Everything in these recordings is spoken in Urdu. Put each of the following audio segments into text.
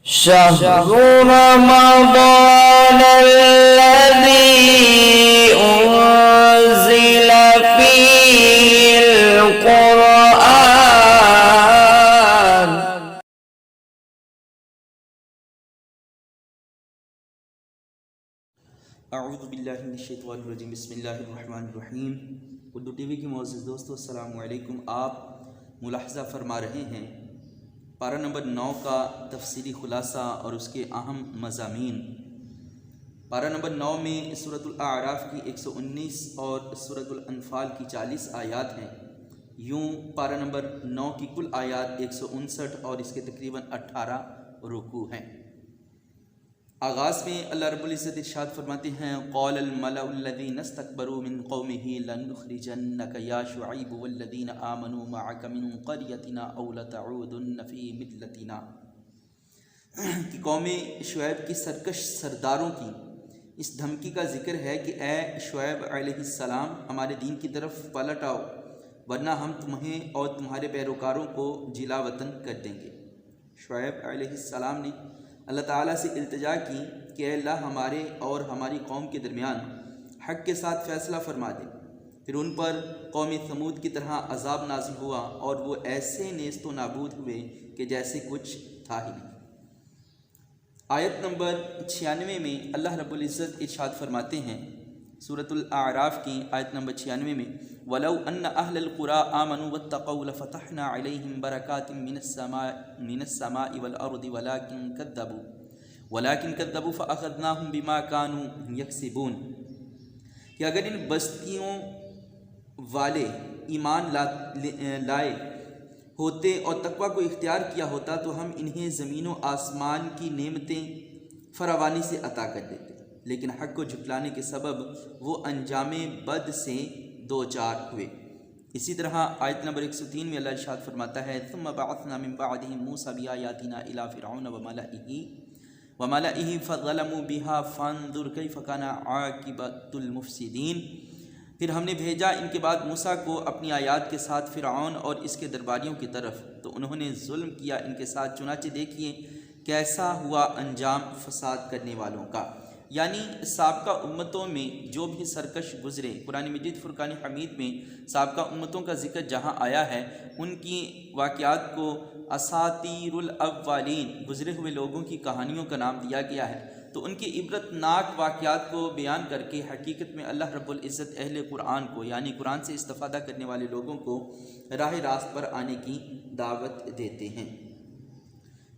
شهر رمضان الذي أنزل فيه القرآن اعوذ باللہ من الشیطان الرجیم بسم اللہ الرحمن الرحیم۔ اردو ٹی وی کے معزز دوستو السلام علیکم۔ آپ ملاحظہ فرما رہے ہیں پارہ نمبر 9 کا تفصیلی خلاصہ اور اس کے اہم مضامین۔ پارہ نمبر 9 میں سورۃ الاعراف کی 119 اور سورۃ الانفال کی 40 آیات ہیں۔ یوں پارہ نمبر 9 کی کل آیات 159 اور اس کے تقریباً 18 رکوع ہیں۔ آغاز میں اللہ رب العزت ارشاد فرماتے ہیں قال الملأ الذين استكبروا من قومه لنخرجنك يا شعيب والذين آمنوا معك من قريتنا أو لتعودن في ملتنا، کہ قوم شعیب کی سرکش سرداروں کی اس دھمکی کا ذکر ہے کہ اے شعیب علیہ السلام ہمارے دین کی طرف پلٹ آؤ ورنہ ہم تمہیں اور تمہارے پیروکاروں کو جلا وطن کر دیں گے۔ شعیب علیہ السلام نے اللہ تعالیٰ سے التجا کی کہ اے اللہ ہمارے اور ہماری قوم کے درمیان حق کے ساتھ فیصلہ فرما دے۔ پھر ان پر قوم ثمود کی طرح عذاب نازل ہوا اور وہ ایسے نیست و نابود ہوئے کہ جیسے کچھ تھا ہی نہیں۔ آیت نمبر 96 میں اللہ رب العزت ارشاد فرماتے ہیں سورۃ الاعراف کی آیت نمبر 96 میں وَلَوْ أَنَّ أَهْلَ الْقُرَىٰ آمَنُوا وَاتَّقَوْا لَفَتَحْنَا عَلَيْهِمْ بَرَكَاتٍ مِّنَ السَّمَاءِ وَالْأَرْضِ وَلَٰكِن كَذَّبُوا فَأَخَذْنَاهُمْ بِمَا كَانُوا يَكْسِبُونَ، کہ اگر ان بستیوں والے ایمان لائے ہوتے اور تقوی کو اختیار کیا ہوتا تو ہم انہیں زمین و آسمان کی نعمتیں فراوانی سے عطا کر دیتے، لیکن حق کو جھٹلانے کے سبب وہ انجام بد سے دوچار ہوئے۔ اسی طرح آیت نمبر 103 میں اللہ ارشاد فرماتا ہے ثم بعثنا من بعدهم موسى بآياتنا إلى فرعون وملئه فظلموا بها فانظر كيف كان عاقبة المفسدين، پھر ہم نے بھیجا ان کے بعد موسیٰ کو اپنی آیات کے ساتھ فرعون اور اس کے درباریوں کی طرف، تو انہوں نے ظلم کیا ان کے ساتھ، چنانچہ دیکھیے کیسا ہوا انجام فساد کرنے والوں کا۔ یعنی سابقہ امتوں میں جو بھی سرکش گزرے، قرآن مجید فرقان حمید میں سابقہ امتوں کا ذکر جہاں آیا ہے ان کی واقعات کو اساطیر الاولین، گزرے ہوئے لوگوں کی کہانیوں کا نام دیا گیا ہے، تو ان کی عبرت ناک واقعات کو بیان کر کے حقیقت میں اللہ رب العزت اہل قرآن کو یعنی قرآن سے استفادہ کرنے والے لوگوں کو راہ راست پر آنے کی دعوت دیتے ہیں۔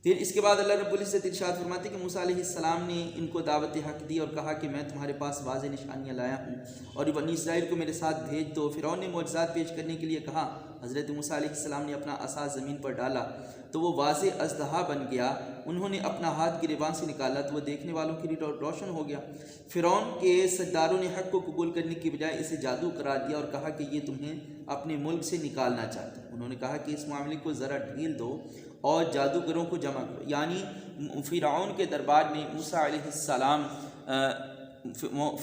پھر اس کے بعد اللہ رب العزت ارشاد فرماتے ہیں کہ موسیٰ علیہ السلام نے ان کو دعوت حق دی اور کہا کہ میں تمہارے پاس واضح نشانیاں لایا ہوں اور بنی اسرائیل کو میرے ساتھ بھیج دو۔ فرعون نے معجزات پیش کرنے کے لیے کہا، حضرت موسیٰ علیہ السلام نے اپنا عصا زمین پر ڈالا تو وہ واضح اژدہا بن گیا، انہوں نے اپنا ہاتھ گریباں سے نکالا تو وہ دیکھنے والوں کے لیے روشن ہو گیا۔ فرعون کے سرداروں نے حق کو قبول کرنے کی بجائے اسے جادو قرار دیا اور کہا کہ یہ تمہیں اپنے ملک سے نکالنا چاہتا ہے۔ انہوں نے کہا کہ اس معاملے کو ذرا ڈھیل دو اور جادوگروں کو جمع کرو۔ یعنی فرعون کے دربار میں موسیٰ علیہ السلام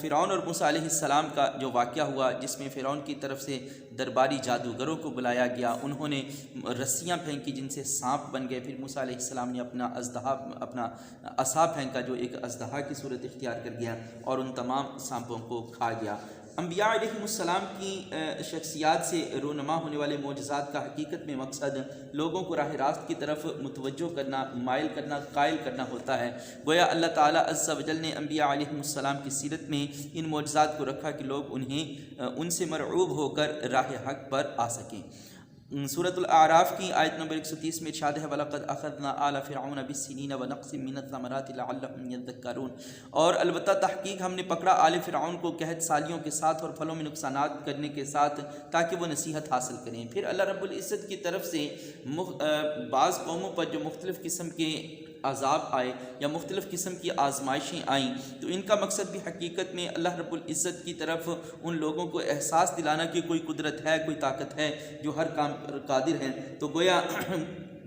فرعون اور موسیٰ علیہ السلام کا جو واقعہ ہوا جس میں فرعون کی طرف سے درباری جادوگروں کو بلایا گیا، انہوں نے رسیاں پھینکی جن سے سانپ بن گئے، پھر موسیٰ علیہ السلام نے اپنا عصا پھینکا جو ایک اژدہا کی صورت اختیار کر گیا اور ان تمام سانپوں کو کھا گیا۔ انبیاء علیہ السلام کی شخصیات سے رونما ہونے والے معجزات کا حقیقت میں مقصد لوگوں کو راہ راست کی طرف متوجہ کرنا، مائل کرنا، قائل کرنا ہوتا ہے۔ گویا اللہ تعالیٰ عز و جل نے انبیاء علیہ السلام کی سیرت میں ان معجزات کو رکھا کہ لوگ ان سے مرعوب ہو کر راہ حق پر آ سکیں۔ سورۃ الاعراف کی آیت نمبر 130 میں ارشاد ہے وَلَقَدْ أَخَذْنَا آلَ فِرْعَوْنَ بِالسِّنِينَ وَنَقْصٍ مِّنَ الثَّمَرَاتِ لَعَلَّهُمْ يَذَّكَّرُونَ، اور البتہ تحقیق ہم نے پکڑا آل فرعون کو قحط سالیوں کے ساتھ اور پھلوں میں نقصانات کرنے کے ساتھ تاکہ وہ نصیحت حاصل کریں۔ پھر اللہ رب العزت کی طرف سے بعض قوموں پر جو مختلف قسم کے عذاب آئے یا مختلف قسم کی آزمائشیں آئیں تو ان کا مقصد بھی حقیقت میں اللہ رب العزت کی طرف ان لوگوں کو احساس دلانا کہ کوئی قدرت ہے، کوئی طاقت ہے جو ہر کام پر قادر ہے۔ تو گویا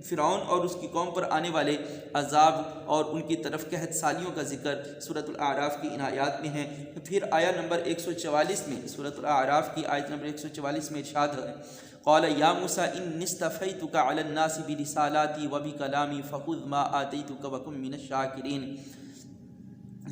فرعون اور اس کی قوم پر آنے والے عذاب اور ان کی طرف قحط سالیوں کا ذکر سورۃ الاعراف کی ان آیات میں ہے۔ پھر آیت نمبر 144 میں سورۃ الاعراف کی آیت نمبر 144 میں ارشاد ہے قال یا موسیٰ انی اصطفیتک علی الناس برسالاتی وبکلامی فخذ ما آتیتک وکن من الشاکرین۔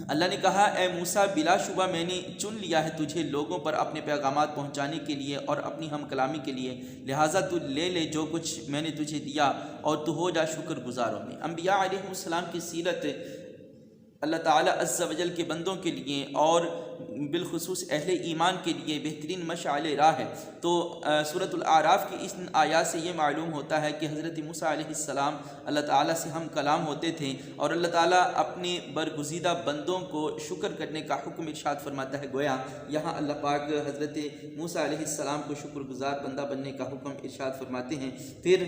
اللہ نے کہا اے موسیٰ بلا شبہ میں نے چن لیا ہے تجھے لوگوں پر اپنے پیغامات پہنچانے کے لیے اور اپنی ہم کلامی کے لیے، لہٰذا تو لے جو کچھ میں نے تجھے دیا اور تو ہو جا شکر گزاروں میں۔ انبیاء علیہ السلام کی سیرت اللہ تعالیٰ عز و جل کے بندوں کے لیے اور بالخصوص اہل ایمان کے لیے بہترین مشعل راہ ہے۔ تو سورۃ الاعراف کی اس آیات سے یہ معلوم ہوتا ہے کہ حضرت موسیٰ علیہ السلام اللہ تعالیٰ سے ہم کلام ہوتے تھے اور اللہ تعالیٰ اپنے برگزیدہ بندوں کو شکر کرنے کا حکم ارشاد فرماتا ہے۔ گویا یہاں اللہ پاک حضرت موسیٰ علیہ السلام کو شکر گزار بندہ بننے کا حکم ارشاد فرماتے ہیں۔ پھر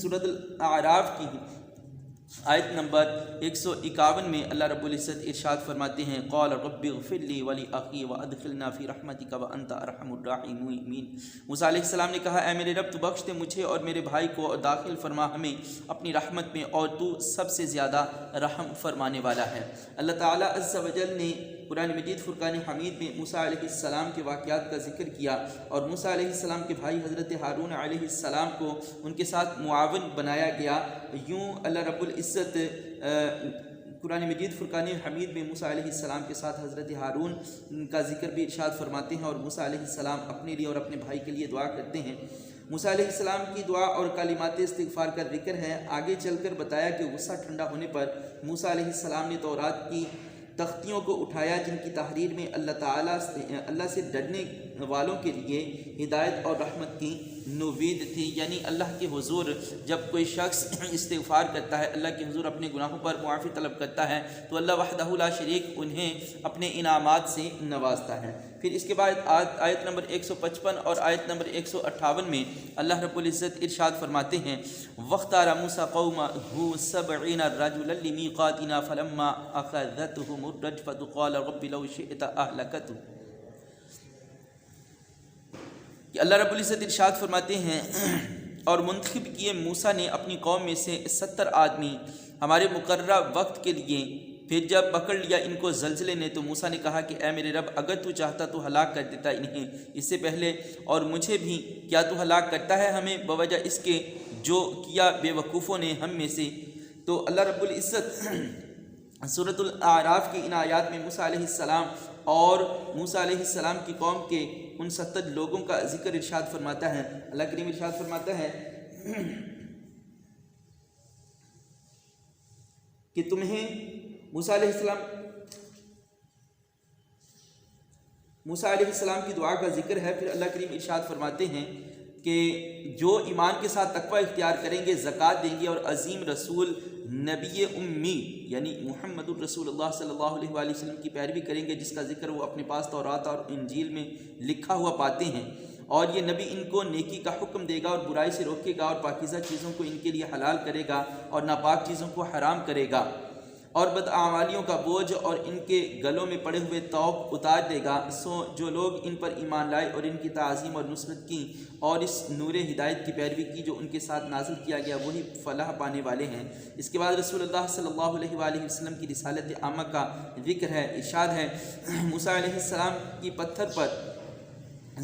سورۃ الاعراف کی آیت نمبر 151 میں اللہ رب العزت ارشاد فرماتے ہیں قال رب اغفر لی ولی اخی وادخلنا فی رحمتک وانت ارحم الراحمین۔ موسیٰ علیہ السلام نے کہا اے میرے رب تو بخش دے مجھے اور میرے بھائی کو اور داخل فرما ہمیں اپنی رحمت میں اور تو سب سے زیادہ رحم فرمانے والا ہے۔ اللہ تعالیٰ عز و جل نے قرآن مجید فرقان حمید میں موسیٰ علیہ السلام کے واقعات کا ذکر کیا اور موسیٰ علیہ السلام کے بھائی حضرت ہارون علیہ السلام کو ان کے ساتھ معاون بنایا گیا۔ یوں اللہ رب العزت قرآن مجید فرقان حمید میں موسیٰ علیہ السلام کے ساتھ حضرت ہارون کا ذکر بھی ارشاد فرماتے ہیں اور موسیٰ علیہ السلام اپنے لیے اور اپنے بھائی کے لیے دعا کرتے ہیں۔ موسیٰ علیہ السلام کی دعا اور کلمات استغفار کا ذکر ہے۔ آگے چل کر بتایا کہ غصہ ٹھنڈا ہونے پر موسیٰ علیہ السلام نے تورات کی تختیوں کو اٹھایا جن کی تحریر میں اللہ سے ڈرنے والوں کے لیے ہدایت اور رحمت کی نوید تھی، یعنی اللہ کے حضور جب کوئی شخص استغفار کرتا ہے، اللہ کے حضور اپنے گناہوں پر معافی طلب کرتا ہے تو اللہ وحدہ لا شریک انہیں اپنے انعامات سے نوازتا ہے۔ پھر اس کے بعد آیت نمبر 155 اور آیت نمبر 158 میں اللہ رب العزت ارشاد فرماتے ہیں وَاخْتَارَ مُوسَىٰ قَوْمَهُ 70 رَجُلًا لِمِيقَاتِنَا فَلَمَّا أَخَذَتْهُمُ الرَّجْفَةُ قَالَ رَبِّ لَوْ شِئْتَ أَهْلَكْتَهُمْ۔ کہ اللہ رب العزت ارشاد فرماتے ہیں اور منتخب کیے موسیٰ نے اپنی قوم میں سے 70 آدمی ہمارے مقررہ وقت کے لیے، پھر جب پکڑ لیا ان کو زلزلے نے تو موسیٰ نے کہا کہ اے میرے رب اگر تو چاہتا تو ہلاک کر دیتا انہیں اس سے پہلے اور مجھے بھی، کیا تو ہلاک کرتا ہے ہمیں بوجہ اس کے جو کیا بے وقوفوں نے ہم میں سے۔ تو اللہ رب العزت سورۃ الاعراف کی ان آیات میں موسیٰ علیہ السلام اور موسیٰ علیہ السلام کی قوم کے ان 70 لوگوں کا ذکر ارشاد فرماتا ہے۔ اللہ کریم ارشاد فرماتا ہے کہ تمہیں موسیٰ علیہ السلام کی دعا کا ذکر ہے۔ پھر اللہ کریم ارشاد فرماتے ہیں کہ جو ایمان کے ساتھ تقوی اختیار کریں گے، زکوٰۃ دیں گے اور عظیم رسول نبی امی یعنی محمد الرسول اللہ صلی اللہ علیہ وآلہ وسلم کی پیروی کریں گے، جس کا ذکر وہ اپنے پاس تورات اور انجیل میں لکھا ہوا پاتے ہیں، اور یہ نبی ان کو نیکی کا حکم دے گا اور برائی سے روکے گا اور پاکیزہ چیزوں کو ان کے لیے حلال کرے گا اور ناپاک چیزوں کو حرام کرے گا اور بدعمالیوں کا بوجھ اور ان کے گلوں میں پڑے ہوئے طوق اتار دے گا۔ سو جو لوگ ان پر ایمان لائے اور ان کی تعظیم اور نصرت کی اور اس نور ہدایت کی پیروی کی جو ان کے ساتھ نازل کیا گیا، وہی فلاح پانے والے ہیں۔ اس کے بعد رسول اللہ صلی اللہ علیہ وآلہ وسلم کی رسالت عامہ کا ذکر ہے۔ ارشاد ہے موسیٰ علیہ السلام کی پتھر پر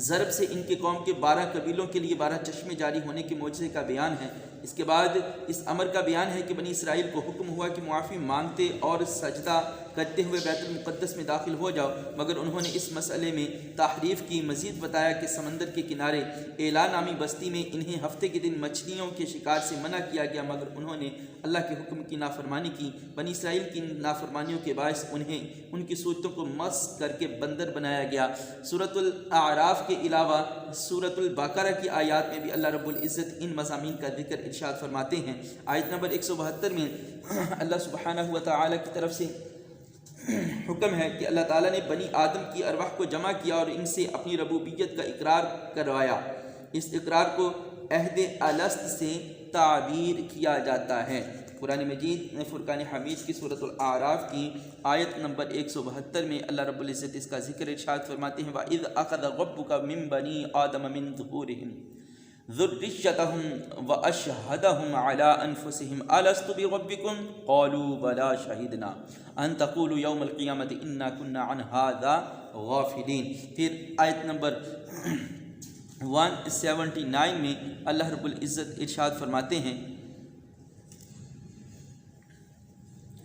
ضرب سے ان کے قوم کے 12 قبیلوں کے لیے 12 چشمے جاری ہونے کے معجزے کا بیان ہے۔ اس کے بعد اس امر کا بیان ہے کہ بنی اسرائیل کو حکم ہوا کہ معافی مانگتے اور سجدہ کرتے ہوئے بیت المقدس میں داخل ہو جاؤ، مگر انہوں نے اس مسئلے میں تحریف کی۔ مزید بتایا کہ سمندر کے کنارے ایلا نامی بستی میں انہیں ہفتے کے دن مچھلیوں کے شکار سے منع کیا گیا، مگر انہوں نے اللہ کے حکم کی نافرمانی کی۔ بنی اسرائیل کی نافرمانیوں کے باعث انہیں ان کی صورتوں کو مسخ کر کے بندر بنایا گیا۔ سورۃ الاعراف کے علاوہ سورۃ البقرہ کی آیات میں بھی اللہ رب العزت ان مضامین کا ذکر ارشاد فرماتے ہیں۔ آیت نمبر 172 میں اللہ سبحانہ و تعالی کی طرف سے حکم ہے کہ اللہ تعالیٰ نے بنی آدم کی ارواح کو جمع کیا اور ان سے اپنی ربوبیت کا اقرار کروایا۔ اس اقرار کو عہد الست سے تعبیر کیا جاتا ہے۔ قرآن مجید فرقان حمید کی سورۃ الاعراف کی آیت نمبر 172 میں اللہ رب العزت اس کا ذکر ارشاد فرماتے ہیں وَإِذْ أَخَذَ رَبُّكَ مِن بَنِي آدَمَ مِن ظُهُورِهِمْ ذُرِّيَّتَهُمْ وَأَشْهَدَهُمْ عَلَىٰ أَنفُسِهِمْ أَلَسْتُ بِرَبِّكُمْ قَالُوا بَلَىٰ شَهِدْنَا أَن تَقُولُوا يَوْمَ الْقِيَامَةِ إِنَّا كُنَّا عَنْ هَٰذَا غَافِلِينَ۔ پھر آیت نمبر 179 میں اللہ رب العزت ارشاد فرماتے ہیں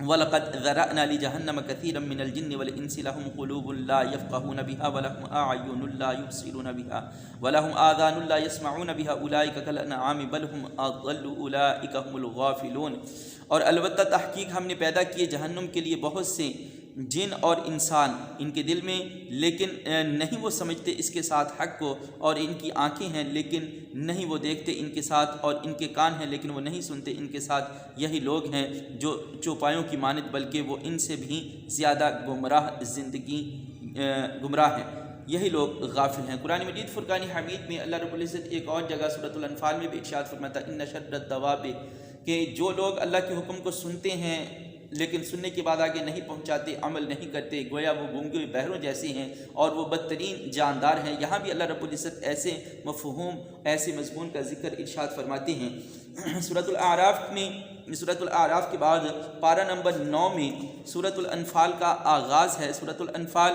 وَلَقَدْ ذَرَأْنَا لِجَهَنَّمَ كَثِيرًا مِّنَ الْجِنِّ وَالْإِنسِ لَهُمْ قُلُوبٌ لَّا يَفْقَهُونَ بِهَا وَلَهُمْ أَعْيُنٌ لَّا يُبْصِرُونَ بِهَا وَلَهُمْ آذَانٌ لَّا يَسْمَعُونَ بِهَا أُولَٰئِكَ كَالْأَنْعَامِ بَلْ هُمْ أَضَلُّ أُولَٰئِكَ هُمُ الْغَافِلُونَ۔ اور البتہ تحقیق ہم نے پیدا کیے جہنم کے لیے بہت سے جن اور انسان، ان کے دل میں لیکن نہیں وہ سمجھتے اس کے ساتھ حق کو، اور ان کی آنکھیں ہیں لیکن نہیں وہ دیکھتے ان کے ساتھ، اور ان کے کان ہیں لیکن وہ نہیں سنتے ان کے ساتھ۔ یہی لوگ ہیں جو چوپایوں کی مانند، بلکہ وہ ان سے بھی زیادہ گمراہ ہیں، یہی لوگ غافل ہیں۔ قرآن مجید فرقان حمید میں اللہ رب العزت ایک اور جگہ سورۃ الانفال میں بھی ارشاد فرماتا ان شر الدواب، کہ جو لوگ اللہ کے حکم کو سنتے ہیں لیکن سننے کے بعد آگے نہیں پہنچاتے، عمل نہیں کرتے، گویا وہ گونگے بہروں جیسے ہیں اور وہ بدترین جاندار ہیں۔ یہاں بھی اللہ رب العزت ایسے مفہوم، ایسے مضمون کا ذکر ارشاد فرماتے ہیں۔ سورۃ الاعراف کے بعد پارہ نمبر 9 میں سورۃ الانفال کا آغاز ہے۔ سورۃ الانفال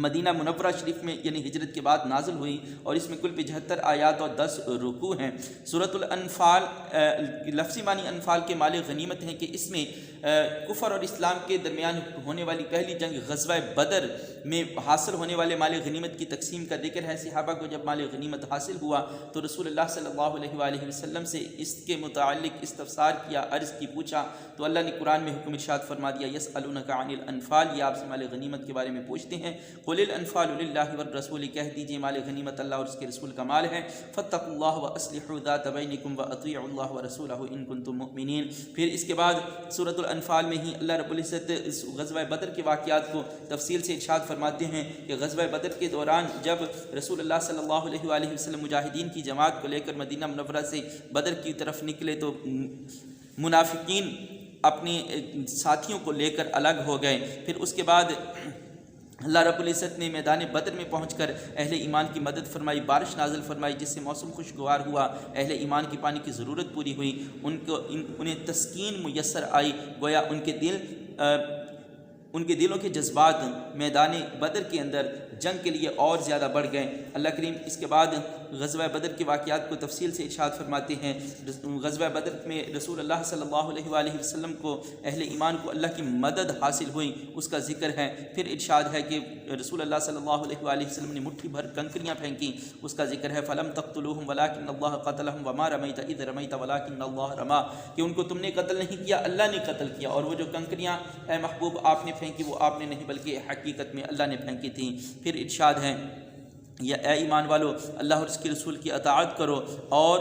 مدینہ منورہ شریف میں یعنی ہجرت کے بعد نازل ہوئی، اور اس میں کل 75 آیات اور 10 رکوع ہیں۔ سورۃ الانفال لفظی معنی انفال کے مال غنیمت ہیں کہ اس میں کفر اور اسلام کے درمیان ہونے والی پہلی جنگ غزوہ بدر میں حاصل ہونے والے مال غنیمت کی تقسیم کا ذکر ہے۔ صحابہ کو جب مال غنیمت حاصل ہوا تو رسول اللہ صلی اللہ علیہ وآلہ وسلم سے اس کے متعلق استفسار کیا، عرض کی، پوچھا، تو اللہ نے قرآن میں حکم ارشاد فرما دیا یسألونک عن الانفال، یہ آپ سے مال غنیمت کے بارے میں پوچھتے ہیں۔ قل الانفال للہ والرسول، کہہ دیجیے مال غنیمت اللہ اور اس کے رسول کا مال ہے۔ فاتقوا اللہ واصلحوا ذات بینکم واطیعوا اللہ ورسولہ ان کنتم مؤمنین۔ پھر اس کے بعد سورۃ الانفال میں ہی اللہ رب العزت غزوہ بدر کے واقعات کو تفصیل سے ارشاد فرماتے ہیں کہ غزوہ بدر کے دوران جب رسول اللہ صلی اللہ علیہ وآلہ وسلم مجاہدین کی جماعت کو لے کر مدینہ منورہ سے بدر کی طرف نکلے تو منافقین اپنے ساتھیوں کو لے کر الگ ہو گئے۔ پھر اس کے بعد اللہ رب العزت نے میدان بدر میں پہنچ کر اہل ایمان کی مدد فرمائی، بارش نازل فرمائی جس سے موسم خوشگوار ہوا، اہل ایمان کی پانی کی ضرورت پوری ہوئی، انہیں تسکین میسر آئی، گویا ان کے دلوں کے جذبات میدان بدر کے اندر جنگ کے لیے اور زیادہ بڑھ گئے۔ اللہ کریم اس کے بعد غزوہ بدر کے واقعات کو تفصیل سے ارشاد فرماتے ہیں۔ غزوہ بدر میں رسول اللہ صلی اللہ علیہ وآلہ وسلم کو، اہل ایمان کو اللہ کی مدد حاصل ہوئی، اس کا ذکر ہے۔ پھر ارشاد ہے کہ رسول اللہ صلی اللہ علیہ وآلہ وسلم نے مٹھی بھر کنکریاں پھینکی، اس کا ذکر ہے فلم تقتلوہم ولکن اللہ قتلہم وما رمیت اذ رمیت ولکن اللہ رما، کہ ان کو تم نے قتل نہیں کیا، اللہ نے قتل کیا، اور وہ جو کنکریاں اے محبوب آپ نے پھینکی وہ آپ نے نہیں بلکہ حقیقت میں اللہ نے پھینکی تھیں۔ پھر ارشاد ہے یا اے ایمان والو اللہ اور اس کے رسول کی اطاعت کرو، اور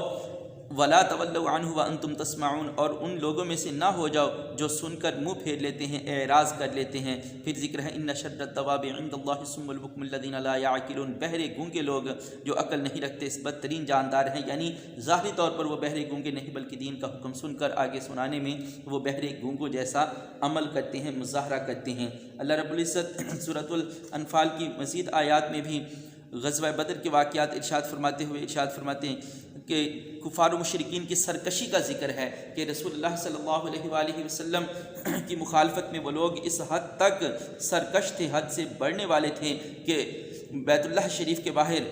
ولا تولوا عنہ وانتم تسمعون، اور ان لوگوں میں سے نہ ہو جاؤ جو سن کر منہ پھیر لیتے ہیں، اعراض کر لیتے ہیں۔ پھر ذکر ہے ان شر الدواب عند اللہ الصم البکم الذین لا یعقلون، بہرے گونگے لوگ جو عقل نہیں رکھتے بدترین جاندار ہیں، یعنی ظاہری طور پر وہ بہرے گونگے نہیں بلکہ دین کا حکم سن کر آگے سنانے میں وہ بہرے گونگوں جیسا عمل کرتے ہیں، مظاہرہ کرتے ہیں۔ اللہ رب العزت سورۃ الانفال کی مزید آیات میں بھی غزوہ بدر کے واقعات ارشاد فرماتے ہوئے ارشاد فرماتے ہیں کہ کفار و مشرکین کی سرکشی کا ذکر ہے کہ رسول اللہ صلی اللہ علیہ وآلہ وسلم کی مخالفت میں وہ لوگ اس حد تک سرکش تھے، حد سے بڑھنے والے تھے کہ بیت اللہ شریف کے باہر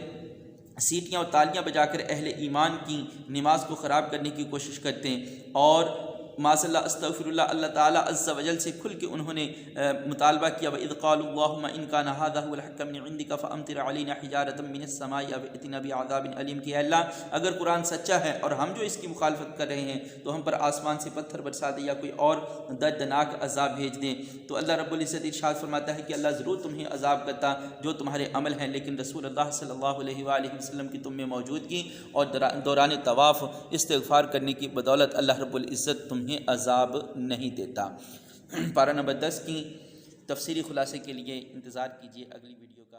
سیٹیاں اور تالیاں بجا کر اہل ایمان کی نماز کو خراب کرنے کی کوشش کرتے ہیں، اور معاذ اللہ استغفر اللہ، اللہ تعالیٰ عز و جل سے کھل کے انہوں نے مطالبہ کیا وَإِذْ قَالُوا اللَّهُمَّ إِنْ كَانَ هَذَا هُوَ الْحَقَّ مِنْ عِنْدِكَ فَأَمْطِرْ عَلَيْنَا حِجَارَةً مِنَ السَّمَاءِ أَوْ ائْتِنَا بِعَذَابٍ أَلِيمٍ، کہ اے اللہ اگر قرآن سچا ہے اور ہم جو اس کی مخالفت کر رہے ہیں تو ہم پر آسمان سے پتھر برسا دے یا کوئی اور دردناک عذاب بھیج دیں۔ تو اللہ رب العزت ارشاد فرماتا ہے کہ اللہ ضرور تمہیں عذاب کرتا جو تمہارے عمل ہیں، لیکن رسول اللہ صلی اللہ علیہ وآلہ وسلم کی تم میں موجودگی اور دوران طواف استغفار کرنے کی بدولت اللہ رب العزت تمہیں عذاب نہیں دیتا۔ پارہ نمبر 10 کی تفسیری خلاصے کے لیے انتظار کیجیے اگلی ویڈیو کا۔